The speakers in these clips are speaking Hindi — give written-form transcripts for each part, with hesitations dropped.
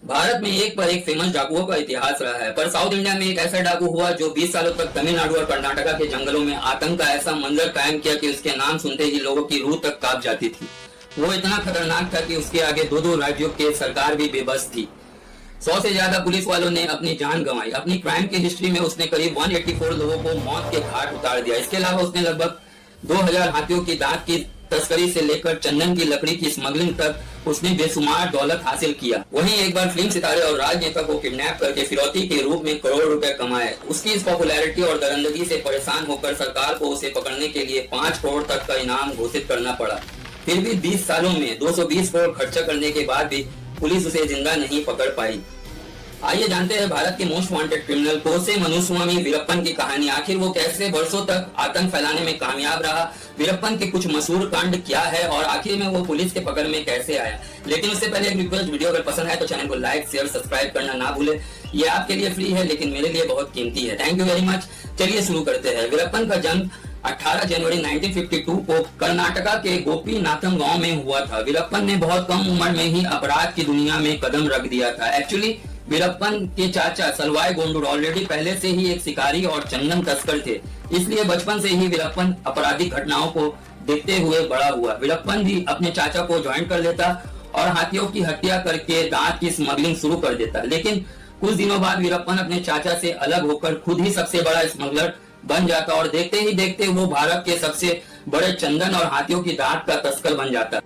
भारत में एक पर एक फेमस डाकुओं का इतिहास रहा है, पर साउथ इंडिया में एक ऐसा डाकू हुआ जो 20 सालों तक तमिलनाडु और कर्नाटका के जंगलों में आतंक का ऐसा मंजर कायम किया कि उसके नाम सुनते ही लोगों की रूह तक कांप जाती थी। वो इतना खतरनाक था कि उसके आगे दो दो राज्यों के सरकार भी बेबस थी। 100 से ज्यादा पुलिस वालों ने अपनी जान गंवाई। अपनी क्राइम की हिस्ट्री में उसने करीब 184 लोगों को मौत के घाट उतार दिया। इसके अलावा उसने लगभग 2000 हाथियों की दांत की तस्करी से लेकर चंदन की लकड़ी की स्मगलिंग तक उसने बेशुमार दौलत हासिल किया। वहीं एक बार फिल्म सितारे और राजनेता को किडनैप करके फिरौती के रूप में करोड़ रुपए कमाए। उसकी इस पॉपुलैरिटी और दरिंदगी से परेशान होकर सरकार को उसे पकड़ने के लिए 5 करोड़ तक का इनाम घोषित करना पड़ा। फिर भी 20 सालों में 220 करोड़ खर्चा करने के बाद भी पुलिस उसे जिंदा नहीं पकड़ पाई। आइए जानते हैं भारत के मोस्ट वांटेड क्रिमिनल कोसे मनुस्वामी वीरप्पन की कहानी। आखिर वो कैसे वर्षों तक आतंक फैलाने में कामयाब रहा, वीरप्पन के कुछ मशहूर कांड क्या है और आखिर में वो पुलिस के पकड़ में कैसे आया। लेकिन उससे पहले एक रिक्वेस्ट, वीडियो अगर पसंद है तो चैनल को लाइक शेयर सब्सक्राइब करना ना भूले। ये आपके लिए फ्री है लेकिन मेरे लिए बहुत कीमती है। Thank you very much. चलिए शुरू करते हैं। वीरप्पन का जन्म 18 जनवरी 1952 को कर्नाटका के गोपीनाथम गांव में हुआ था। वीरप्पन ने बहुत कम उम्र में ही अपराध की दुनिया में कदम रख दिया था। एक्चुअली वीरप्पन के चाचा सलवाई गोंडूर ऑलरेडी पहले से ही एक शिकारी और चंदन तस्कर थे, इसलिए बचपन से ही वीरप्पन आपराधिक घटनाओं को देखते हुए बड़ा हुआ। वीरप्पन भी अपने चाचा को ज्वाइन कर लेता और हाथियों की हत्या करके दांत की स्मगलिंग शुरू कर देता। लेकिन कुछ दिनों बाद वीरप्पन अपने चाचा से अलग होकर खुद ही सबसे बड़ा स्मगलर बन जाता और देखते ही देखते वो भारत के सबसे बड़े चंदन और हाथियों की दांत का तस्कर बन जाता।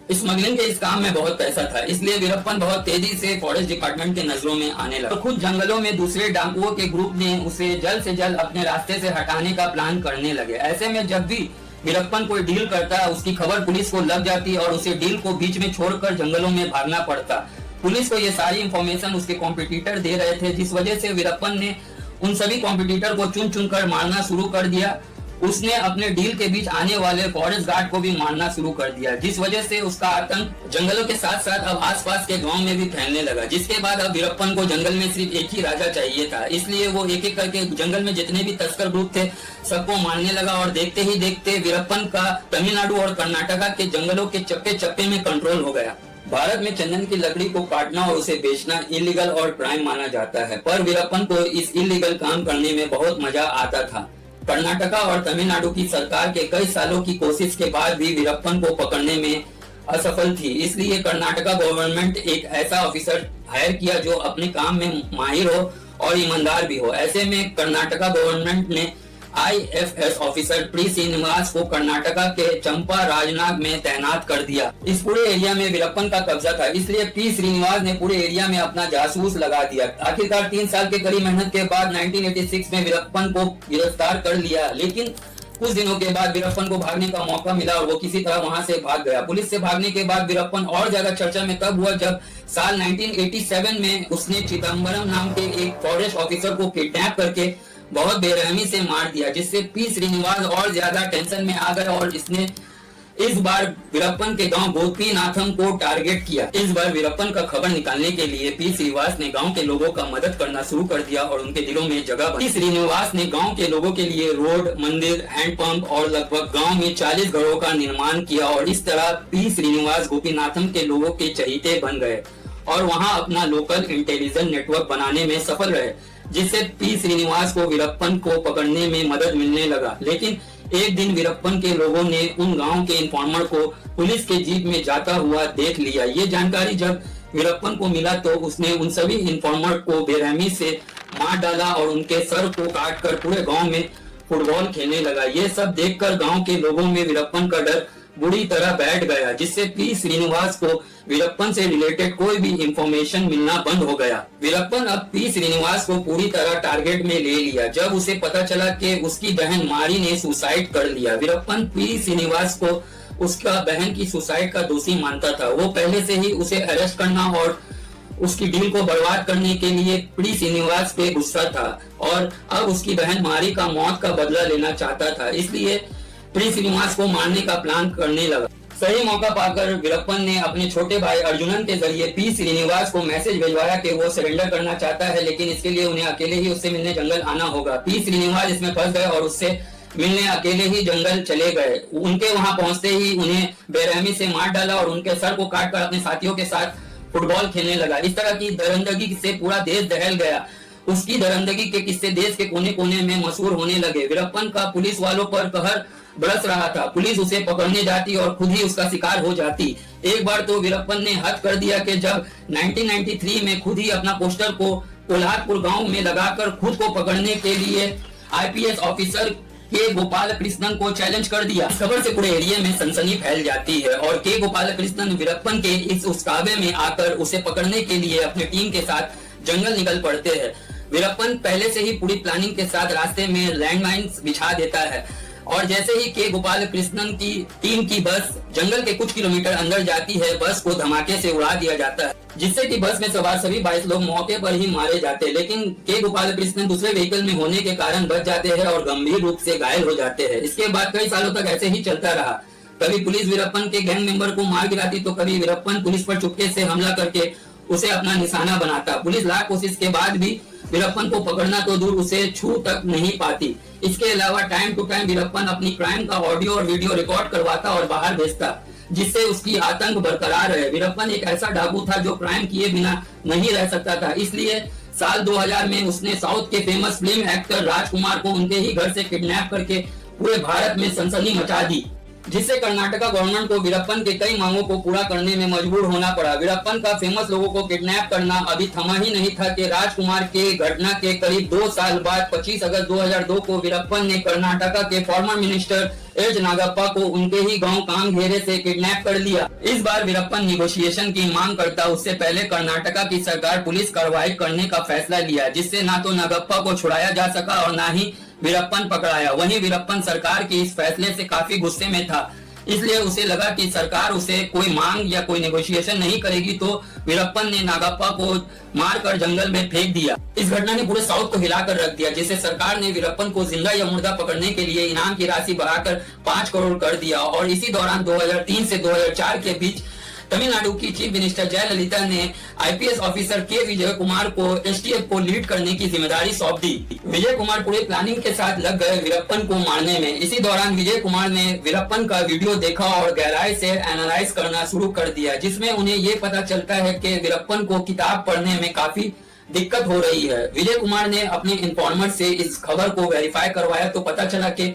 स्मगलिंग के इस काम में बहुत पैसा था, इसलिए वीरप्पन बहुत तेजी से फॉरेस्ट डिपार्टमेंट के नजरों में आने लगा। तो खुद जंगलों में दूसरे डाकुओं के ग्रुप ने उसे जल्द से जल्द अपने रास्ते से हटाने का प्लान करने लगे। ऐसे में जब भी वीरप्पन कोई डील करता, उसकी खबर पुलिस को लग जाती और उसे डील को बीच में छोड़कर जंगलों में भागना पड़ता। पुलिस को ये सारी इंफॉर्मेशन उसके कॉम्पिटिटर दे रहे थे, जिस वजह से वीरप्पन ने उन सभी कॉम्पिटिटर को चुन चुन कर मारना शुरू कर दिया। उसने अपने डील के बीच आने वाले फॉरेस्ट गार्ड को भी मारना शुरू कर दिया, जिस वजह से उसका आतंक जंगलों के साथ साथ अब आसपास के गांव में भी फैलने लगा। जिसके बाद अब वीरप्पन को जंगल में सिर्फ एक ही राजा चाहिए था, इसलिए वो एक एक करके जंगल में जितने भी तस्कर ग्रुप थे सबको मारने लगा। और देखते ही देखते वीरप्पन का तमिलनाडु और कर्नाटका के जंगलों के चप्पे चप्पे में कंट्रोल हो गया। भारत में चंदन की लकड़ी को काटना और उसे बेचना इलीगल और क्राइम माना जाता है, पर वीरप्पन को इस इलीगल काम करने में बहुत मजा आता था। कर्नाटका और तमिलनाडु की सरकार के कई सालों की कोशिश के बाद भी वीरप्पन को पकड़ने में असफल थी, इसलिए कर्नाटका गवर्नमेंट एक ऐसा ऑफिसर हायर किया जो अपने काम में माहिर हो और ईमानदार भी हो। ऐसे में कर्नाटका गवर्नमेंट ने IFS ऑफिसर पी श्रीनिवास को कर्नाटका के चंपा राजनाग में तैनात कर दिया। इस पूरे एरिया में वीरप्पन का कब्जा था, इसलिए पी श्रीनिवास ने पूरे एरिया में अपना जासूस लगा दिया। आखिरकार 3 साल के कड़ी मेहनत के बाद 1986 में वीरप्पन को गिरफ्तार कर लिया। लेकिन कुछ दिनों के बाद वीरप्पन को भागने का मौका मिला और वो किसी तरह वहां से भाग गया। पुलिस से भागने के बाद वीरप्पन और ज्यादा चर्चा में तब हुआ जब साल 1987 में उसने चिदम्बरम नाम के एक फॉरेस्ट ऑफिसर को किडनैप करके बहुत बेरहमी से मार दिया, जिससे पी श्रीनिवास और ज्यादा टेंशन में आ गए और इसने इस बार वीरप्पन के गांव गोपीनाथम को टारगेट किया। इस बार वीरप्पन का खबर निकालने के लिए पी श्रीनिवास ने गांव के लोगों का मदद करना शुरू कर दिया और उनके दिलों में जगह बनी। श्रीनिवास ने गांव के लोगों के लिए रोड, मंदिर, हैंडपंप और लगभग गांव में 40 घरों का निर्माण किया और इस तरह पी श्रीनिवास गोपीनाथम के लोगों के चहीते बन गए और वहां अपना लोकल इंटेलिजेंस नेटवर्क बनाने में सफल रहे, जिससे पी श्रीनिवास को वीरप्पन को पकड़ने में मदद मिलने लगा। लेकिन एक दिन वीरप्पन के लोगों ने उन गांव के इन्फॉर्मर को पुलिस के जीप में जाता हुआ देख लिया। ये जानकारी जब वीरप्पन को मिला तो उसने उन सभी इन्फॉर्मर को बेरहमी से मार डाला और उनके सर को काटकर पूरे गांव में फुटबॉल खेलने लगा। ये सब देखकर गांव के लोगों में वीरप्पन का डर बुरी तरह बैठ गया, जिससे पी श्रीनिवास को वीरप्पन से रिलेटेड कोई भी इंफॉर्मेशन मिलना बंद हो गया। वीरप्पन अब पी श्रीनिवास को पूरी तरह टारगेट में ले लिया। जब उसे पता चला कि उसकी बहन मारी ने सुसाइड कर लिया, वीरप्पन पी श्रीनिवास को उसका बहन की सुसाइड का दोषी मानता था। वो पहले से ही उसे अरेस्ट करना और उसकी डील को बर्बाद करने के लिए पी श्रीनिवास पे गुस्सा था और अब उसकी बहन मारी का मौत का बदला लेना चाहता था, इसलिए पी श्रीनिवास को मारने का प्लान करने लगा। सही मौका पाकर वीरप्पन ने अपने छोटे भाई अर्जुनन के जरिए पी श्रीनिवास को मैसेज भिजवाया कि वो सरेंडर करना चाहता है, लेकिन इसके लिए उन्हें अकेले ही उससे मिलने जंगल आना होगा। पी श्रीनिवास इसमें फंस गए और उससे मिलने अकेले ही जंगल चले गए। उनके वहां पहुंचते ही उन्हें बेरहमी से मार डाला और उनके सर को काटकर अपने साथियों के साथ फुटबॉल खेलने लगा। इस तरह की दरिंदगी से पूरा देश दहल गया। उसकी दरिंदगी के किस्से देश के कोने कोने में मशहूर होने लगे। वीरप्पन का पुलिस वालों पर कहर बरस रहा था। पुलिस उसे पकड़ने जाती और खुद ही उसका शिकार हो जाती। एक बार तो वीरप्पन ने हद कर दिया कि जब 1993 में खुद ही अपना पोस्टर को कोल्हापुर गांव में लगाकर खुद को पकड़ने के लिए आईपीएस ऑफिसर के गोपाल कृष्णन को चैलेंज कर दिया। इस खबर से पूरे एरिया में सनसनी फैल जाती है और के गोपाल कृष्णन वीरप्पन के इस उस्कावे में आकर उसे पकड़ने के लिए अपनी टीम के साथ जंगल निकल पड़ते हैं। वीरप्पन पहले से ही पूरी प्लानिंग के साथ रास्ते में लैंडमाइंस बिछा देता है और जैसे ही के गोपाल कृष्णन की टीम की बस जंगल के कुछ किलोमीटर अंदर जाती है, बस को धमाके से उड़ा दिया जाता है, जिससे कि बस में सवार सभी 22 लोग मौके पर ही मारे जाते हैं। लेकिन के गोपाल कृष्णन दूसरे व्हीकल में होने के कारण बच जाते हैं और गंभीर रूप से घायल हो जाते हैं। इसके बाद कई सालों तक ऐसे ही चलता रहा। कभी पुलिस वीरप्पन के गैंग मेंबर को मार गिराती तो कभी वीरप्पन पुलिस पर चुपके से हमला करके उसे अपना निशाना बनाता। पुलिस लाख कोशिश के बाद भी वीरप्पन को पकड़ना तो दूर उसे छू तक नहीं पाती। इसके अलावा टाइम टू टाइम वीरप्पन अपनी क्राइम का ऑडियो और वीडियो रिकॉर्ड करवाता और बाहर भेजता, जिससे उसकी आतंक बरकरार रहे। वीरप्पन एक ऐसा डाकू था जो क्राइम किए बिना नहीं रह सकता था। इसलिए साल 2000 में उसने साउथ के फेमस फिल्म एक्टर राजकुमार को उनके ही घर से किडनैप करके पूरे भारत में सनसनी मचा दी, जिससे कर्नाटका गवर्नमेंट को वीरप्पन के कई मांगों को पूरा करने में मजबूर होना पड़ा। वीरप्पन का फेमस लोगों को किडनैप करना अभी थमा ही नहीं था कि राजकुमार के घटना के करीब 2 साल बाद 25 अगस्त 2002 को वीरप्पन ने कर्नाटका के फॉर्मर मिनिस्टर एच नागप्पा को उनके ही गांव कामघेरे से किडनैप कर लिया। इस बार वीरप्पन निगोशिएशन की मांग करता। उससे पहले कर्नाटका की सरकार पुलिस कार्रवाई करने का फैसला लिया, जिससे ना तो नागप्पा को छुड़ाया जा सका और ना ही वीरप्पन पकड़ाया। वहीं वीरप्पन सरकार के इस फैसले से काफी गुस्से में था, इसलिए उसे लगा कि सरकार उसे कोई मांग या कोई नेगोशिएशन नहीं करेगी, तो वीरप्पन ने नागप्पा को मारकर जंगल में फेंक दिया। इस घटना ने पूरे साउथ को हिलाकर रख दिया, जिससे सरकार ने वीरप्पन को जिंदा या मुर्दा पकड़ने के लिए इनाम की राशि बढ़ाकर 5 करोड़ कर दिया। और इसी दौरान 2003 से 2004 के बीच तमिलनाडु की चीफ मिनिस्टर जयललिता ने आईपीएस ऑफिसर के विजय कुमार को एसटीएफ को लीड करने की जिम्मेदारी सौंप दी। विजय कुमार पूरे प्लानिंग के साथ लग गए वीरप्पन को मारने में। इसी दौरान विजय कुमार ने वीरप्पन का वीडियो देखा और गहराई से एनालाइज करना शुरू कर दिया, जिसमें उन्हें ये पता चलता है कि वीरप्पन को किताब पढ़ने में काफी दिक्कत हो रही है। विजय कुमार ने अपने इन्फॉर्मर से इस खबर को वेरीफाई करवाया तो पता चला कि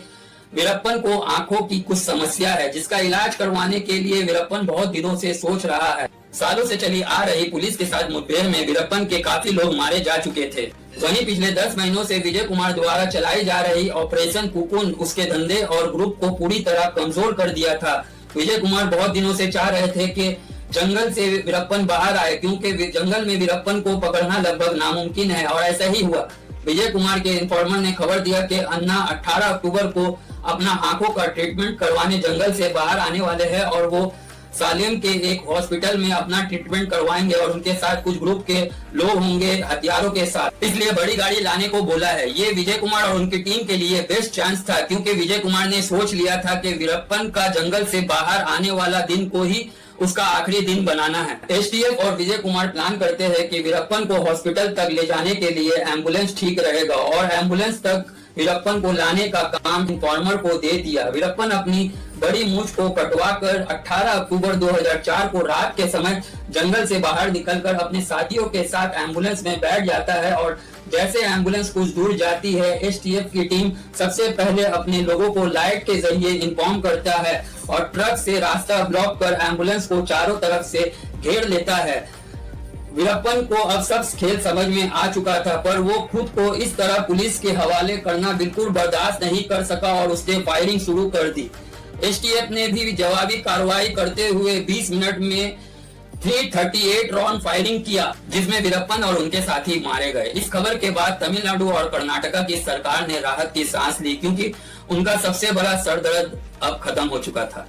वीरप्पन को आंखों की कुछ समस्या है, जिसका इलाज करवाने के लिए वीरप्पन बहुत दिनों से सोच रहा है। सालों से चली आ रही पुलिस के साथ मुठभेड़ में वीरप्पन के काफी लोग मारे जा चुके थे। वहीं पिछले 10 महीनों से विजय कुमार द्वारा चलाई जा रही ऑपरेशन कुकुन उसके धंधे और ग्रुप को पूरी तरह कमजोर कर दिया था। विजय कुमार बहुत दिनों से चाह रहे थे कि जंगल से वीरप्पन बाहर आए, क्योंकि जंगल में वीरप्पन को पकड़ना लगभग नामुमकिन है, और ऐसा ही हुआ। विजय कुमार के इन्फॉर्मर ने खबर दिया कि अन्ना 18 अक्टूबर को अपना आंखों का ट्रीटमेंट करवाने जंगल से बाहर आने वाले हैं और वो सालेम के एक हॉस्पिटल में अपना ट्रीटमेंट करवाएंगे और उनके साथ कुछ ग्रुप के लोग होंगे हथियारों के साथ। इसलिए बड़ी गाड़ी लाने को बोला है। ये विजय कुमार और उनकी टीम के लिए बेस्ट चांस था, क्योंकि विजय कुमार ने सोच लिया था कि वीरप्पन का जंगल से बाहर आने वाला दिन को ही उसका आखिरी दिन बनाना है। एसटीएफ और विजय कुमार प्लान करते हैं कि वीरप्पन को हॉस्पिटल तक ले जाने के लिए एम्बुलेंस ठीक रहेगा, और एम्बुलेंस तक वीरप्पन को लाने का काम इन्फॉर्मर को दे दिया। वीरप्पन अपनी बड़ी मूंछ को कटवाकर 18 अक्टूबर 2004 को रात के समय जंगल से बाहर निकलकर अपने साथियों के साथ एम्बुलेंस में बैठ जाता है, और जैसे एम्बुलेंस कुछ दूर जाती है, एसटीएफ की टीम सबसे पहले अपने लोगों को लाइट के जरिए इन्फॉर्म करता है और ट्रक से रास्ता ब्लॉक कर एम्बुलेंस को चारों तरफ से घेर लेता है। वीरप्पन को अब सब खेल समझ में आ चुका था, पर वो खुद को इस तरह पुलिस के हवाले करना बिल्कुल बर्दाश्त नहीं कर सका और उसने फायरिंग शुरू कर दी। एसटीएफ ने भी जवाबी कार्रवाई करते हुए 20 मिनट में 338 राउंड फायरिंग किया, जिसमें वीरप्पन और उनके साथी मारे गए। इस खबर के बाद तमिलनाडु और कर्नाटका की सरकार ने राहत की सांस ली, क्योंकि उनका सबसे बड़ा सरदर्द अब खत्म हो चुका था।